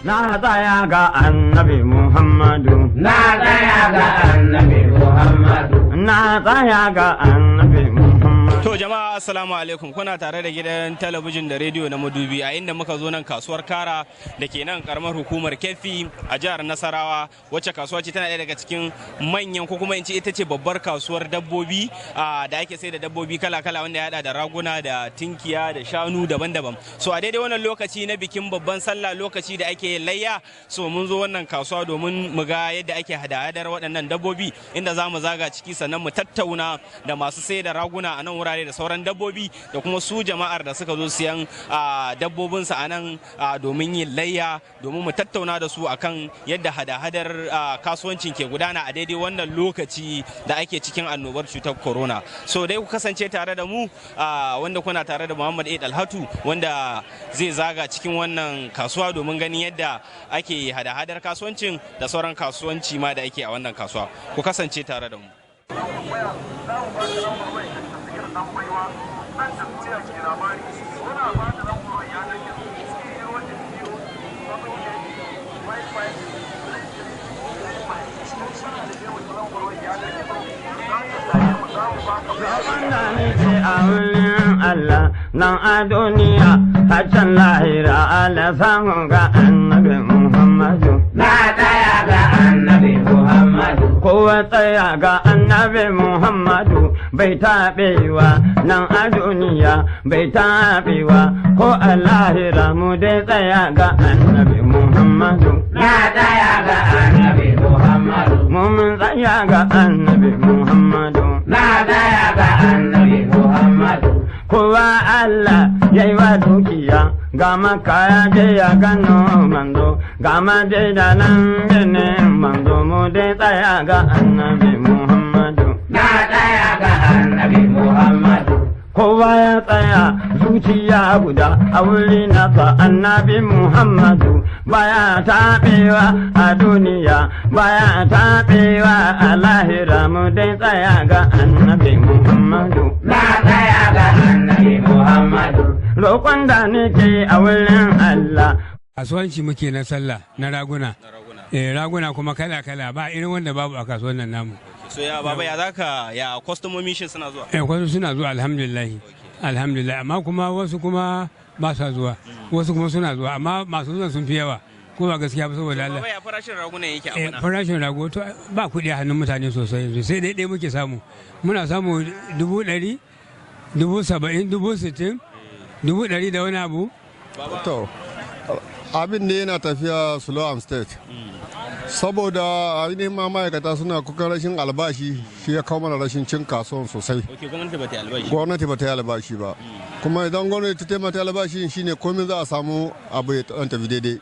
na tsaya ga annabi Muhammadu, na tsaya ga annabi Muhammadu, na tsaya ga annabi Muhammadu. To jama'a assalamu alaikum, kuna tare da gidan talabijin da rediyo na Madubi a inda muka zo nan kasuwar Kara da ke nan karamar hukumar Keffi a jihar Nasarawa, wacce kasuwa ce tana ɗaya daga cikin manyan ko kuma in ce ita ce babbar kasuwar dabbobi da ake sai da dabbobi kala-kala wanda ya hada da raguna da tinkiya da shanu daban-daban. So a daidai wannan lokaci na bikin babban sallah, lokaci da ake layya, so mun zo wannan kasuwa domin mu ga yadda ake hada-hadar waɗannan dabbobi, inda za mu zaga ciki sannan mu tattauna da masu sai da raguna a nan wurare da sauran dabbobi da kuma su jama'ar da suka zo siyan dabbobinsu a nan domin yin layya, domin mu tattauna da su akan yadda hada-hadar kasuwancin ke gudana a daidai wannan lokaci da ake cikin annobar cutar corona. So dai ku kasance tare da mu, wanda kuna tare da Muhammad Eid Alhatu, wanda zai zaga cikin wannan kasuwa domin ganin yadda ake hada-hadar kasuwancin da sauran kasuwanci ma da ake a wannan kasuwa. Ku kasance tare da mu. Allah nan a duniya haccan lahira Allah samu ga annabi Muhammadu, na tsaya ga annabi Muhammadu, kowa tsaya ga annabi Muhammadu bai taɓewa nan a duniya bai taɓewa ko a lahira mu dai tsaya ga annabi Muhammadu, na tsaya ga annabi Muhammadu, mun tsaya ga annabi Muhammadu, na tsaya ga annabi Muhammadu. kowa Allah ya yi wa dukiya ga makaya je ya gano manzo ga maje da nan bene manzo mu dai tsaya ga annabi Muhammadu, na tsaya ga annabi Muhammadu, kowa ya tsaya zuciya guda a wuri nasa annabi Muhammadu baya taɓewa a duniya baya taɓewa a lahira mu dai tsaya ga annabi Muhammadu, na tsaya ga annabi Muhammadu. roƙon da nake a wurin Allah. Kasuwanci muke na sallah na raguna. Raguna kuma kala-kala ba irin wanda babu a kasuwan nan namu. So ya baba ya zaka ya kwastomomi shi suna zuwa? Kwasto suna zuwa alhamdulillah. Alhamdulillah, amma kuma wasu kuma ba sa zuwa. Wasu kuma suna zuwa amma masu zuwa sun fi yawa. Ko ba gaskiya ba saboda Allah. Ya farashin raguna yake a bana? Farashin rago to ba kuɗi a hannun mutane sosai sai dai muke samu. Muna samu 100,000, 70,000, 60,000, 100,000 da wani abu. To, abin da yana tafiya slow and state. Saboda ainihin ma ma'aikata suna kukan rashin albashi shi ya kawo mana rashin cin kasuwan sosai. Gwamnati ba ta yi albashi. Gwamnati ba ta yi albashi ba. Kuma idan gwamnati ta taimaka albashi shine komai za a samu abu ya tafi daidai.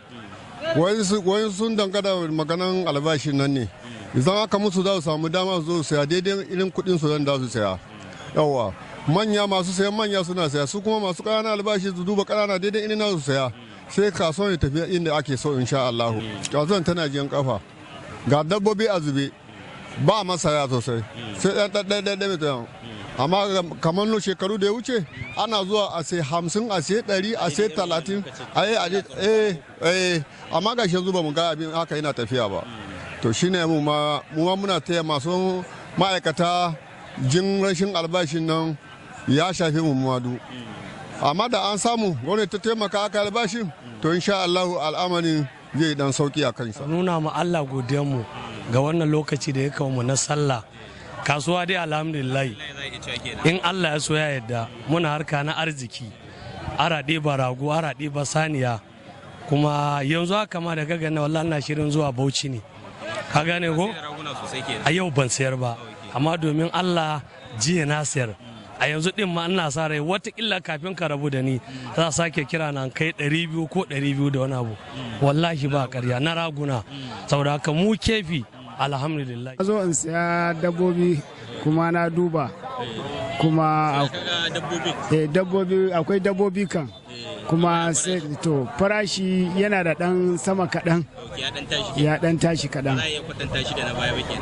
Wayan sun dangada maganan albashin nan ne. Idan aka musu za su samu dama su zo saya daidai irin kuɗin su zan da su saya. Yawwa. Manya masu sayan manya suna saya, su kuma masu ƙananan albashi su duba ƙanana daidai irin na su saya. Sai kasuwan ya tafi inda ake so insha Allah. Kasuwan tana jiyan kafa. Ga dabbobi a zube ba masaya sosai. Sai ɗan ɗan amma kamar shekaru da ya wuce ana zuwa a sai 50, a sai 100, a sai 30. Amma ga shi yanzu ba mu ga abin haka yana tafiya ba. To shine mu ma muna taya masu ma'aikata jin rashin albashin nan ya shafi mu madu. Amma da an samu gwamnati ta taimaka aka albashin to insha Allah al'amarin zai dan sauki a kansa. Nuna ma Allah godiyanmu ga wannan lokaci da ya kawo mu na sallah. Kasuwa dai alhamdulillah in Allah ya so ya yadda muna harka na arziki, ara ɗiba rago, ara ɗiba saniya, kuma yanzu haka ma da gaga na wallahi ina shirin zuwa Bauchi ne, ka gane ko a yau ban sayar ba amma domin Allah jiya na sayar. A yanzu din ma ina sa rai watakila kafin ka rabu da ni za a sake kira na kai 200 ko 200 da wani abu, wallahi ba karya na raguna. Saboda haka mu kefi alhamdulillah. Zo in siya dabbobi kuma na duba kuma dabbobi akwai dabbobi kan kuma sai to farashi yana da dan sama kaɗan, ya dan tashi kaɗan.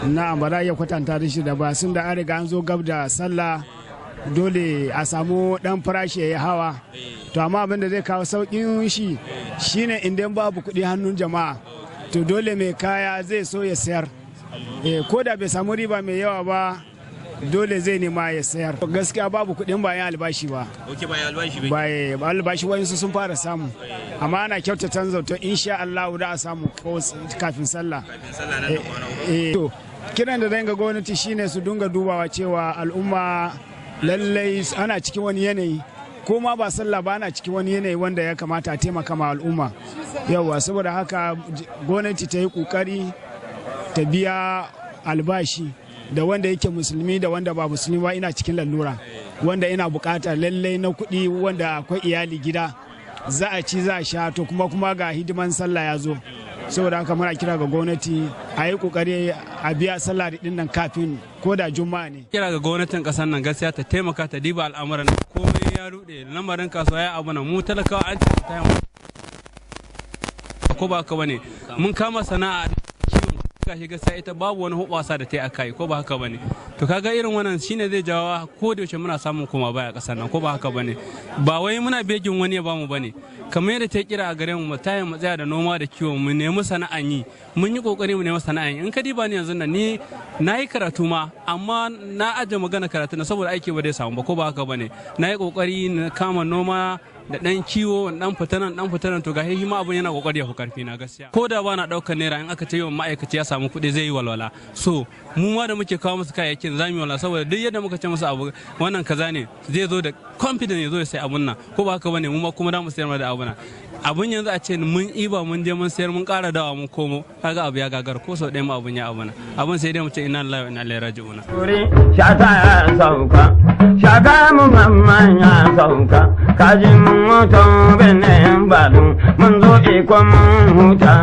Na'am, ba za a iya kwatanta da shi da ba, sun da an riga an zo gab da sallah dole a samu dan farashi ya hawa to amma abin da zai kawo sauƙin shi shine idan babu kuɗi hannun jama'a to dole mai kaya zai so ya sayar ko da bai samu riba mai yawa ba dole zai nema ya sayar gaskiya babu kuɗin bayan albashi ba bayan albashi wayansu sun fara samu amma ana kyautata zato insha Allah da a samu kafin sallah to kiran da zan ga gwamnati shine su dinga dubawa cewa al'umma lallai ana cikin wani yanayi ko ma ba sallah ba ana cikin wani yanayi wanda ya kamata a taimaka ma al'umma yawa saboda haka gwamnati ta yi kokari ta biya albashi da wanda yake musulmi da wanda ba musulmi ba ina cikin lalura wanda ina bukata lallai na kuɗi wanda akwai iyali gida za a ci za a sha to kuma ga hidiman sallah ya zo saboda haka muna kira ga gwamnati a yi kokari a biya sallah din nan kafin ko da juma'a ne kira ga gwamnatin kasar nan gaskiya ta taimaka ta diba al'amuran komai ya rude lamarin kasuwa ya abu na mu talakawa an ce ta ko ba ka bane mun kama sana'a gashi gaskiya ita babu wani hubasa da ta yi akai ko ba haka bane to kaga irin wannan shine zai jawo ko da yaushe muna samun koma baya kasar nan ko ba haka bane ba wai muna begin wani ya bamu bane kamar yadda ta kira a gare mu ta mu tsaya da noma da kiwo mu nemi sana'an yi mun yi kokari mu nemi sana'an yi in ka diba ni yanzu nan ni na yi karatu ma amma na aje magana karatu na saboda aiki ba zai samu ba ko ba haka bane na yi kokari na kama noma da dan kiwo dan fitanan to gashi ma abun yana kokari ya fi karfi na gaskiya ko da ba na daukar naira in aka ce yawan ma'aikaci ya samu kuɗi zai yi walwala so mu ma da muke kawo musu kayayyakin za mu yi walwala saboda duk yadda muka ce musu abu wannan kaza ne zai zo da confidence ya zo ya sai abun nan ko ba haka bane mu ma kuma da mu sayar da abuna abun yanzu a ce mun iba mun je mun sayar mun ƙara dawa mun komo kaga abu ya gagar ko sau ɗaya ma abun ya abuna abun sai dai mu ce inna lillahi wa inna ilaihi raji'un shata ya sauka shaka mu mamman ya sauka kaji mun mutu bene badu mun zo ikon mun huta